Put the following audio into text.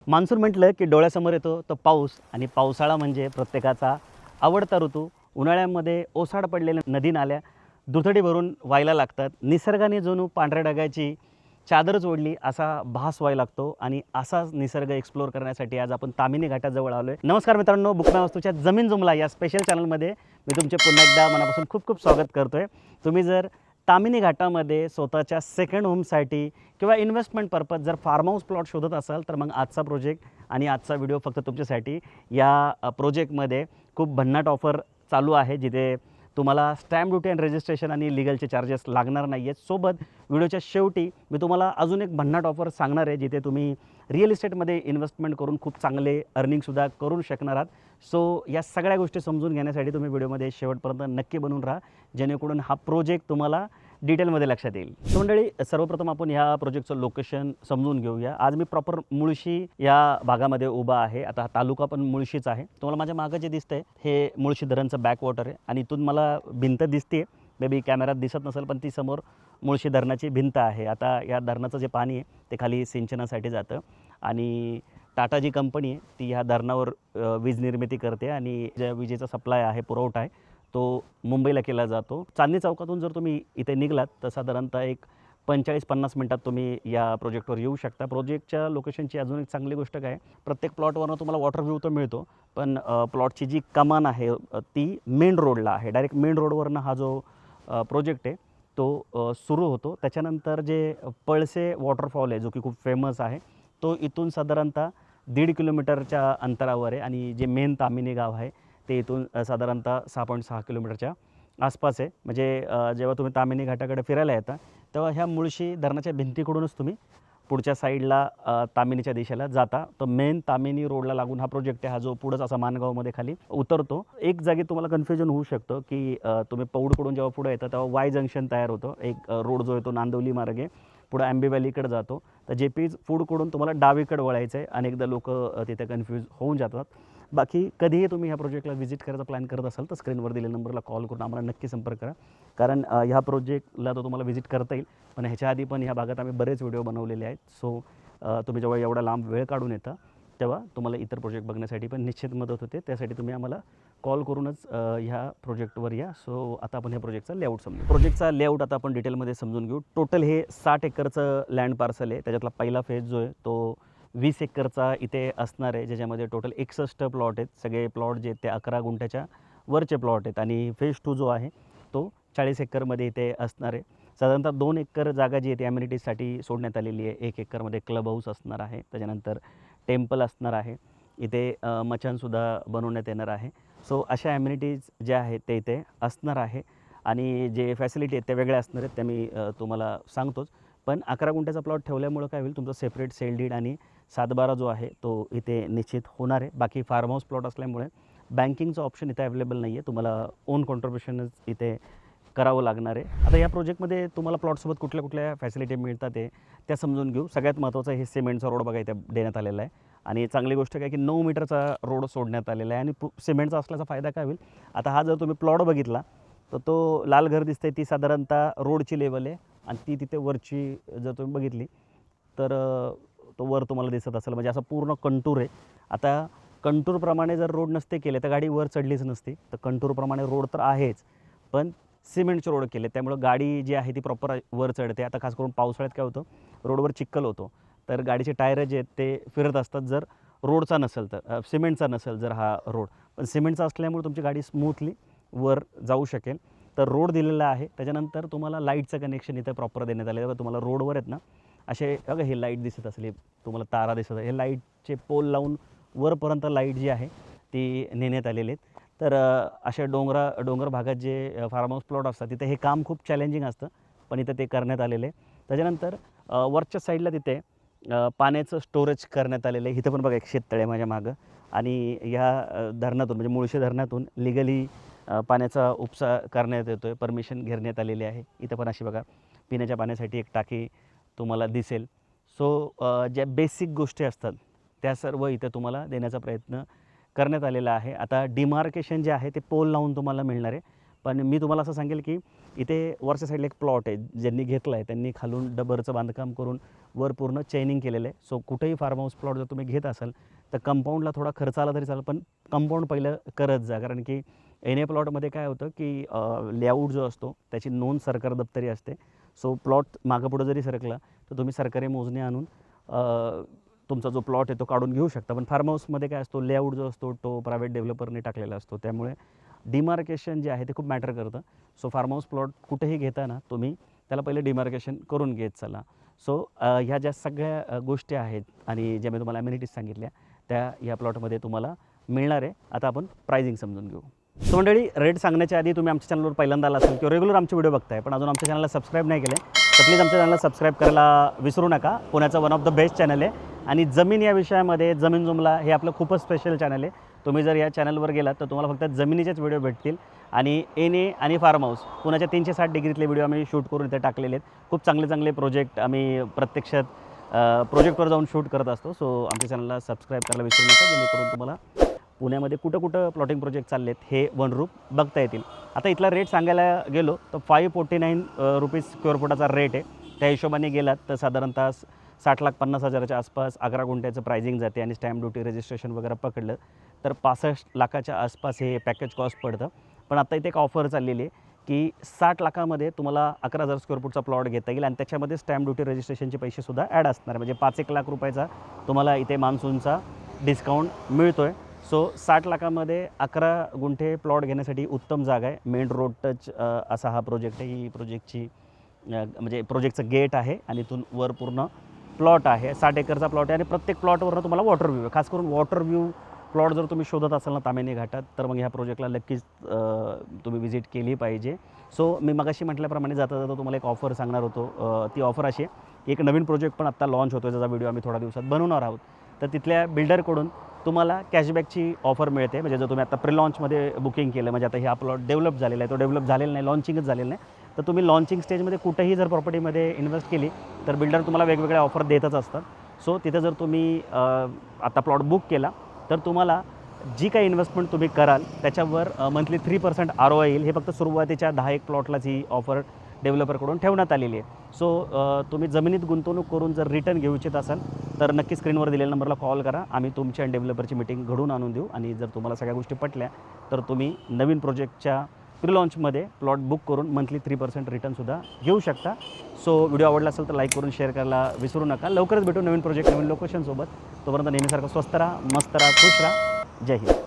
Monsoon म्हटलं की डोळ्यासमोर येतो तो पाऊस आणि पावसाळा म्हणजे प्रत्येकाचा आवडता ऋतू. उन्हाळ्यामध्ये ओसाड पडलेल्या नदी नाल्या दुथडी भरून व्हायला लागतात. निसर्गाने जणू पांढऱ्या ढगाची चादरच ओढली असा भास व्हायला लागतो आणि असाच निसर्ग एक्सप्लोअर करण्यासाठी आज आपण तामिनी घाटाजवळ आलो आहे. नमस्कार मित्रांनो, बुकम्या वस्तूच्या जमीन जुमला या स्पेशल चॅनलमध्ये मी तुमचे पुन्हा एकदा मनापासून खूप खूप स्वागत करतो आहे. तुम्ही जर तामिनी घाटामध्ये स्वतःच्या सेकंड होमसाठी किंवा इन्व्हेस्टमेंट पर्पज जर फार्म हाऊस प्लॉट शोधत असाल तर मग आजचा प्रोजेक्ट आणि आजचा व्हिडिओ फक्त तुमच्यासाठी. या प्रोजेक्टमध्ये खूप भन्नाट ऑफर चालू आहे जिथे तुम्हाला स्टॅम्प ड्युटी अँड रजिस्ट्रेशन आणि लिगलचे चार्जेस लागणार नाही आहेत. सोबत व्हिडिओच्या शेवटी मी तुम्हाला अजून एक भन्नाट ऑफर सांगणार आहे जिथे तुम्ही रिअल इस्टेटमध्ये इन्व्हेस्टमेंट करून खूप चांगले अर्निंगसुद्धा करू शकणार आहात. सो या सगळ्या गोष्टी समजून घेण्यासाठी तुम्ही व्हिडिओमध्ये शेवटपर्यंत नक्की बनून राहा, जेणेकरून हा प्रोजेक्ट तुम्हाला डिटेलमध्ये लक्षात येईल. सो मंडळी, सर्वप्रथम आपण ह्या प्रोजेक्टचं लोकेशन समजून घेऊया. आज मी प्रॉपर मुळशी या भागामध्ये उभा आहे. आता हा तालुका पण मुळशीच आहे. तुम्हाला माझ्या मागं जे दिसतंय हे मुळशी धरणचं बॅकवॉटर आहे आणि इथून मला भिंत दिसते, मे बी कॅमेऱ्यात दिसत नसेल, पण ती समोर मुळशी धरणाची भिंत आहे. आता या धरणाचं जे पाणी आहे ते खाली सिंचनासाठी जातं आणि टाटा जी कंपनी आहे ती ह्या धरणावर वीज निर्मिती करते आणि ज्या विजेचा सप्लाय आहे, पुरवठा आहे, तो मुंबईला केला जातो. चांदणी चौकातून जर तुम्ही इथे निघलात तर साधारणतः एक 45-50 मिनटात तुम्ही या प्रोजेक्टवर येऊ शकता. प्रोजेक्टच्या लोकेशनची अजून एक चांगली गोष्ट काय, प्रत्येक प्लॉटवरनं तुम्हाला वॉटर व्ह्यू तर मिळतो, पण प्लॉटची जी कमान आहे ती मेन रोडला आहे. डायरेक्ट मेन रोडवरनं हा जो प्रोजेक्ट आहे तो सुरू होतो. त्याच्यानंतर जे पळसे वॉटरफॉल आहे जो की खूप फेमस आहे, तो इथून साधारणतः 1.5 किलोमीटरच्या अंतरावर आहे आणि जे मेन तामिनी गाव आहे ते इथून साधारणतः 6.6 किलोमीटरच्या आसपास आहे. म्हणजे जेव्हा तुम्ही तामिनी घाटाकडे फिरायला येता तेव्हा ह्या मुळशी धरणाच्या भिंतीकडूनच तुम्ही पुढच्या साईडला तामिनीच्या दिशेला जाता. तर मेन तामिनी रोडला लागून हा प्रोजेक्ट आहे, हा जो पुढंच असा माणगावमध्ये खाली उतरतो. एक जागी तुम्हाला कन्फ्युजन होऊ शकतं की तुम्ही पौडकडून जेव्हा पुढे येता तेव्हा वाय जंक्शन तयार होतं. एक रोड जो आहे तो नांदवली मार्गे पुढं आंबे व्हॅलीकडे जातो. तर जे पी फूडकडून तुम्हाला डावीकडे वळायचं आहे. अनेकदा लोक तिथे कन्फ्यूज होऊन जातात. बाकी कधीही तुम्ही ह्या प्रोजेक्टला व्हिजिट करायचा प्लॅन करत असाल तर स्क्रीनवर दिलेल्या नंबरला कॉल करून आम्हाला नक्की संपर्क करा. कारण ह्या प्रोजेक्टला तर तुम्हाला व्हिजिट करता येईल, पण ह्याच्या आधी पण ह्या भागात आम्ही बरेच व्हिडिओ बनवलेले आहेत. सो तुम्ही जेव्हा एवढा लांब वेळ काढून येता तेव्हा तुम्हाला इतर प्रोजेक्ट बघण्यासाठी पण निश्चित मदत होते. त्यासाठी तुम्ही आम्हाला कॉल करूनच ह्या प्रोजेक्टवर या. सो आता आपण ह्या प्रोजेक्टचा लेआउट समजू. प्रोजेक्टचा लेआउट आता आपण डिटेलमध्ये समजून घेऊ. टोटल हे 60 एकरचं लँड पार्सल आहे. त्याच्यातला पहिला फेज जो आहे तो 20 एकरचा इथे असणार आहे, ज्याच्यामध्ये टोटल 61 प्लॉट आहेत. सगळे प्लॉट जे आहेत ते 11 गुंठ्याच्या वरचे प्लॉट आहेत आणि फेज 2 जो आहे तो 40 एकरमध्ये इथे असणार आहे. साधारणतः 2 एकर जागा जी आहे ती ॲम्युनिटीजसाठी सोडण्यात आलेली आहे. 1 एकरमध्ये क्लब हाऊस असणार आहे, त्याच्यानंतर टेम्पल असणार आहे, इथे मचानसुद्धा बनवण्यात येणार आहे. सो अशा ॲम्युनिटीज ज्या आहेत ते इथे असणार आहे आणि जे फॅसिलिटी आहेत त्या वेगळ्या असणार आहेत, त्या मी तुम्हाला सांगतोच. पण 11 गुंठ्याचा प्लॉट ठेवल्यामुळं काय होईल, तुमचा सेपरेट सेल डीड आणि 7/12 जो आहे तो इथे निश्चित होणार आहे. बाकी फार्म हाऊस प्लॉट असल्यामुळे बँकिंगचं ऑप्शन इथे अवेलेबल नाही आहे, तुम्हाला ओन कॉन्ट्रिब्युशनच इथे करावं लागणार आहे. आता या प्रोजेक्टमध्ये तुम्हाला प्लॉटसोबत कुठल्या कुठल्या फॅसिलिटी मिळतात ते त्या समजून घेऊ. सगळ्यात महत्त्वाचं हे सिमेंटचा रोड बघा इथे देण्यात आलेला आहे आणि चांगली गोष्ट काय की 9 मीटरचा रोड सोडण्यात आलेला आहे. आणि सिमेंटचा असल्याचा फायदा काय होईल, आता हा जर तुम्ही प्लॉट बघितला तर तो लाल घर दिसते ती साधारणतः रोडची लेवल आहे आणि ती तिथे वरची जर तुम्ही बघितली तर तो वर तुम्हाला दिसत असेल, म्हणजे असा पूर्ण कंटूर आहे. आता कंटूरप्रमाणे जर रोड नसते केले तर गाडी वर चढलीच नसती. तर कंटूरप्रमाणे रोड तर आहेच, पण सिमेंटचे रोड केले त्यामुळं गाडी जी आहे ती प्रॉपर वर चढते. आता खास करून पावसाळ्यात काय होतं, रोडवर चिखल होतो तर गाडीचे टायर जे आहेत ते फिरत असतात जर रोडचा नसेल तर, सिमेंटचा नसेल जर हा रोड. पण सिमेंटचा असल्यामुळे तुमची गाडी स्मूथली वर जाऊ शकेल. तर रोड दिलेला आहे. त्याच्यानंतर तुम्हाला लाईटचं कनेक्शन इथं प्रॉपर देण्यात आलं आहे. तुम्हाला रोडवर आहेत ना असे बघा हे लाईट दिसत असले, तुम्हाला तारा दिसत आहे, हे लाईटचे पोल लावून वरपर्यंत लाईट जी आहे ती नेण्यात आलेली आहेत. तर अशा डोंगर भागात जे फार्म हाऊस प्लॉट असतात तिथे हे काम खूप चॅलेंजिंग असतं, पण इथं ते करण्यात आलेलं आहे. त्याच्यानंतर वरच्या साईडला तिथे पाण्याचं स्टोरेज करण्यात आलेलं आहे. इथं पण बघा एक शेततळे माझ्या मागं आणि ह्या धरणातून म्हणजे मुळशी धरणातून लिगली पाण्याचा उपसा करण्यात येतो आहे, परमिशन घेण्यात आलेली आहे. इथं पण अशी बघा पिण्याच्या पाण्यासाठी एक टाकी तुम्हाला दिसेल. सो ज्या बेसिक गोष्टी असतात त्या सर्व इथं तुम्हाला देण्याचा प्रयत्न करण्यात आलेला आहे. आता डिमार्केशन जे आहे ते पोल लावून तुम्हाला मिळणार आहे, पण मी तुम्हाला असं सांगेल की इथे वरच्या साईडला एक प्लॉट आहे, ज्यांनी घेतला आहे त्यांनी खालून डबरचं बांधकाम करून वर पूर्ण चेनिंग केलेलं आहे. सो कुठेही फार्म हाऊस प्लॉट जर तुम्ही घेत असाल तर कंपाऊंडला थोडा खर्च आला तरी चालेल, पण कंपाऊंड पहिलं करत जा. कारण की एन ए प्लॉटमध्ये काय होतं की लेआउट जो असतो त्याची नोंद सरकार दप्तरी असते. सो प्लॉट मागं पुढं जरी सरकला तर तुम्ही सरकारी मोजणी आणून तुमचा जो प्लॉट आहे तो काढून घेऊ शकता. पण फार्म हाऊसमध्ये काय असतो, लेआउट जो असतो तो प्रायव्हेट डेव्हलपरने टाकलेला असतो, त्यामुळे डिमार्केशन जे आहे ते खूप मॅटर करतं. सो फार्म हाऊस प्लॉट कुठेही घेताना तुम्ही त्याला पहिले डिमार्केशन करून घेत चला. सो ह्या ज्या सगळ्या गोष्टी आहेत आणि ज्या मी तुम्हाला ॲम्युनिटीज सांगितल्या त्या या प्लॉटमध्ये तुम्हाला मिळणार आहे. आता आपण प्राइसिंग समजून घेऊ. सो मंडळी, रेट सांगण्याच्या आधी तुम्ही आमच्या चॅनलवर पहिल्यांदा आला असेल किंवा रेग्युलर आमचे व्हिडिओ बघताय पण अजून आमच्या चॅनलला सबस्क्राईब नाही केले तर प्लीज आमच्या चॅनलला सबस्क्राईब करायला विसरू नका. पुण्याचं one of the best channel आहे आणि जमीन या विषयामध्ये जमीन जुमला हे आपलं खूपच स्पेशल चॅनल आहे. तुम्ही जर या चॅनलवर गेलात तर तुम्हाला फक्त जमिनीचेच व्हिडिओ भेटतील आणि एन ए आणि फार्म हाऊस पुण्याच्या 360 डिग्रीतले व्हिडिओ आम्ही शूट करून इथे टाकलेले आहेत. खूप चांगले चांगले प्रोजेक्ट आम्ही प्रत्यक्षात प्रोजेक्टवर जाऊन शूट करत असतो. सो आमच्या चॅनलला सबस्क्राईब करायला विसरू नका, जेणेकरून तुम्हाला पुण्यामध्ये कुठं कुठं प्लॉटिंग प्रोजेक्ट चालले आहेत हे वनरूप बघता येतील. आता इथला रेट सांगायला गेलो तर 549 रुपीज स्क्वेअर फुटाचा रेट आहे. त्या हिशोबाने गेलात तर साधारणतः 60,50,000च्या आसपास 11 गुंठ्याचं प्राइसिंग जाते आणि स्टॅम्प ड्युटी रजिस्ट्रेशन वगैरे पकडलं तर 65 लाखाच्या आसपास हे पॅकेज कॉस्ट पडतं. पण आता इथे एक ऑफर चाललेली आहे की 60 लाखामध्ये तुम्हाला 11,000 स्क्वेअर फूटचा प्लॉट घेता येईल आणि त्याच्यामध्ये स्टॅम्प ड्युटी रजिस्ट्रेशनचे पैसेसुद्धा ॲड असणार. म्हणजे 5-1 लाख रुपयाचा तुम्हाला इथे मान्सूनचा डिस्काउंट मिळतो आहे. सो 60 लाखामध्ये 11 गुंठे प्लॉट घेण्यासाठी उत्तम जागा आहे. मेन रोड टच असा हा प्रोजेक्ट आहे. ही प्रोजेक्टची म्हणजे प्रोजेक्टचं गेट आहे आणि इथून वर पूर्ण प्लॉट आहे. 60 एकरचा प्लॉट आहे आणि प्रत्येक प्लॉटवरनं तुम्हाला वॉटर व्ह्यू आहे. खास करून वॉटर व्ह्यू प्लॉट जर तुम्ही शोधत असाल ना ताम्हिणी घाटात तर मग ह्या प्रोजेक्टला नक्कीच तुम्ही व्हिजिट केली पाहिजे. सो मी मगाशी म्हटल्याप्रमाणे जाता जाता तुम्हाला एक ऑफर सांगणार होतो. ती ऑफर अशी आहे, एक नवीन प्रोजेक्ट पण आत्ता लॉन्च होतो, ज्याचा व्हिडिओ आम्ही थोड्या दिवसात बनवणार आहोत. तर तिथल्या बिल्डरकडून तुम्हाला कॅशबॅकची ऑफर मिळते. म्हणजे जर तुम्ही आता प्री लॉन्चमध्ये बुकिंग केलं, म्हणजे आता हे हा प्लॉट डेव्हलप झालेला आहे, तो डेव्हलप झालेला नाही, लॉन्चिंगच झालेलं नाही, तर तुम्ही लॉन्चिंग स्टेजमध्ये कुठेही जर प्रॉपर्टीमध्ये इन्व्हेस्ट केली तर बिल्डर तुम्हाला वेगवेगळ्या ऑफर देतच असतात. सो तिथे जर तुम्ही आता प्लॉट बुक केला तर तुम्हाला जी काही इन्व्हेस्टमेंट तुम्ही कराल त्याच्यावर मंथली 3% ROI येईल. हे फक्त सुरुवातीच्या 10-1 प्लॉटलाच ही ऑफर डेव्हलपरकडून ठेवण्यात आलेली आहे. सो तुम्ही जमिनीत गुंतवणूक करून जर रिटर्न घेऊ इच्छित असाल तर नक्की स्क्रीनवर दिलेल्या नंबरला कॉल करा. आम्ही तुमची आणि डेव्हलपरची मीटिंग घडवून आणून देऊ आणि जर तुम्हाला सगळ्या गोष्टी पटल्या तर तुम्ही नवीन प्रोजेक्टच्या प्री लॉन्चमध्ये प्लॉट बुक करून मंथली 3% रिटर्नसुद्धा घेऊ शकता. सो व्हिडिओ आवडला असेल तर लाईक करून शेअर करायला विसरू नका. लवकरच भेटू नवीन प्रोजेक्ट नवीन लोकेशनसोबत. तोपर्यंत नेहमीसारखं स्वस्त राहा, मस्त राहा, खुश राहा. जय हिंद.